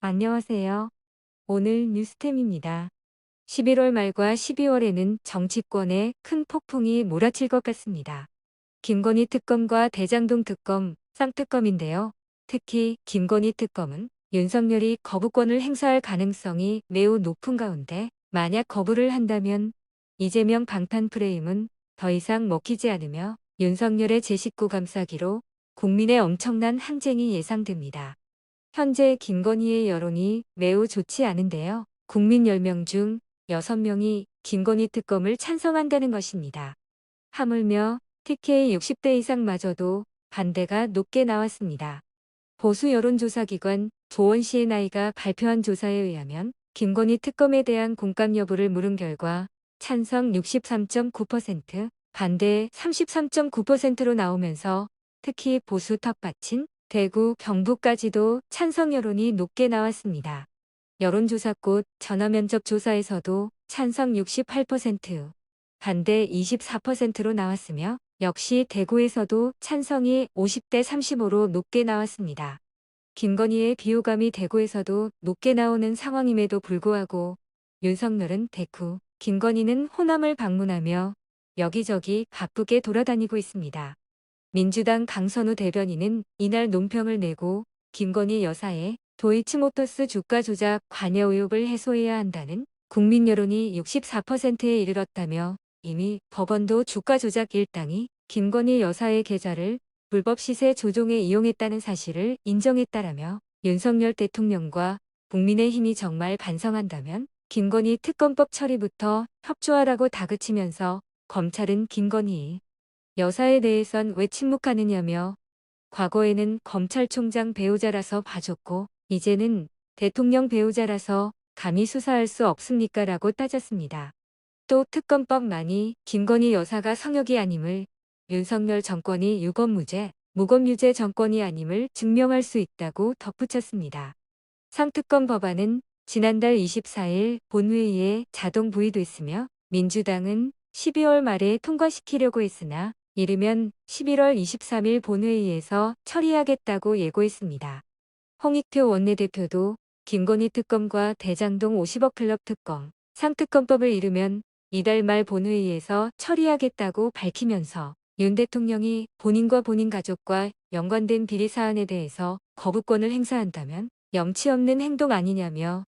안녕하세요. 오늘 뉴스템입니다. 11월 말과 12월에는 정치권에 큰 폭풍이 몰아칠 것 같습니다. 김건희 특검과 대장동 특검, 쌍특검인데요. 특히 김건희 특검은 윤석열이 거부권을 행사할 가능성이 매우 높은 가운데 만약 거부를 한다면 이재명 방탄 프레임은 더 이상 먹히지 않으며 윤석열의 제19 감싸기로 국민의 엄청난 항쟁이 예상됩니다. 현재 김건희의 여론이 매우 좋지 않은데요. 국민 10명 중 6명이 김건희 특검을 찬성한다는 것입니다. 하물며 TK 60대 이상마저도 반대가 높게 나왔습니다. 보수 여론조사기관 조원 CNI가 발표한 조사에 의하면 김건희 특검에 대한 공감 여부를 물은 결과 찬성 63.9%, 반대 33.9%로 나오면서 특히 보수 텃밭인 대구, 경북까지도 찬성 여론이 높게 나왔습니다. 여론조사꽃 전화면접 조사에서도 찬성 68%, 반대 24%로 나왔으며 역시 대구에서도 찬성이 50대 35로 높게 나왔습니다. 김건희의 비호감이 대구에서도 높게 나오는 상황임에도 불구하고 윤석열은 대구, 김건희는 호남을 방문하며 여기저기 바쁘게 돌아다니고 있습니다. 민주당 강선우 대변인은 이날 논평을 내고 김건희 여사의 도이치모터스 주가 조작 관여 의혹을 해소해야 한다는 국민 여론이 64%에 이르렀다며 이미 법원도 주가 조작 일당이 김건희 여사의 계좌를 불법 시세 조종에 이용했다는 사실을 인정했다라며 윤석열 대통령과 국민의힘이 정말 반성한다면 김건희 특검법 처리부터 협조하라고 다그치면서 검찰은 김건희 여사에 대해선 왜 침묵하느냐며 과거에는 검찰총장 배우자라서 봐줬고 이제는 대통령 배우자라서 감히 수사할 수 없습니까? 라고 따졌습니다. 또 특검법만이 김건희 여사가 성역이 아님을 윤석열 정권이 유검무죄, 무검유죄 정권이 아님을 증명할 수 있다고 덧붙였습니다. 상특검 법안은 지난달 24일 본회의에 자동 부의됐으며 민주당은 12월 말에 통과시키려고 했으나 이르면 11월 23일 본회의에서 처리하겠다고 예고했습니다. 홍익표 원내대표도 김건희 특검과 대장동 50억 클럽 특검, 상특검법을 이르면 이달 말 본회의에서 처리하겠다고 밝히면서 윤 대통령이 본인과 본인 가족과 연관된 비리 사안에 대해서 거부권을 행사한다면 염치 없는 행동 아니냐며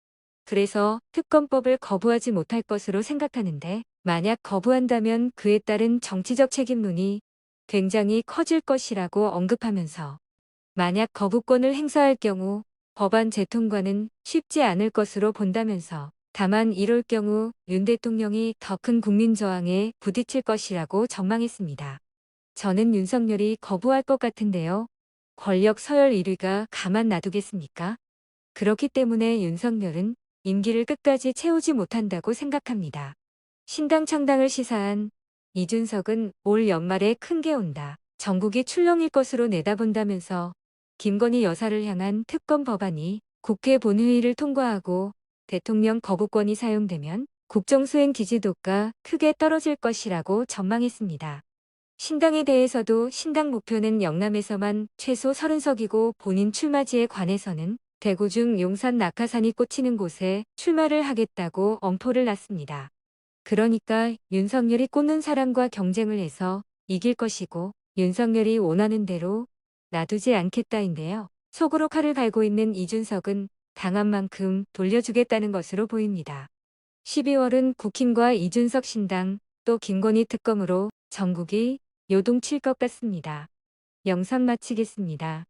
그래서 특검법을 거부하지 못할 것으로 생각하는데 만약 거부한다면 그에 따른 정치적 책임론이 굉장히 커질 것이라고 언급하면서 만약 거부권을 행사할 경우 법안 재통과는 쉽지 않을 것으로 본다면서 다만 이럴 경우 윤 대통령이 더 큰 국민 저항에 부딪힐 것이라고 전망했습니다. 저는 윤석열이 거부할 것 같은데요. 권력 서열 1위가 가만 놔두겠습니까? 그렇기 때문에 윤석열은 임기를 끝까지 채우지 못한다고 생각합니다. 신당 창당을 시사한 이준석은 올 연말에 큰 게 온다. 전국이 출렁일 것으로 내다본다면서 김건희 여사를 향한 특검 법안이 국회 본회의를 통과하고 대통령 거부권이 사용되면 국정수행 지지도가 크게 떨어질 것이라고 전망했습니다. 신당에 대해서도 신당 목표는 영남에서만 최소 30석이고 본인 출마지에 관해서는 대구 중 용산 낙하산이 꽂히는 곳에 출마를 하겠다고 엄포를 놨습니다. 그러니까 윤석열이 꽂는 사람과 경쟁을 해서 이길 것이고 윤석열이 원하는 대로 놔두지 않겠다인데요. 속으로 칼을 갈고 있는 이준석은 당한 만큼 돌려주겠다는 것으로 보입니다. 12월은 국힘과 이준석 신당 또 김건희 특검으로 전국이 요동칠 것 같습니다. 영상 마치겠습니다.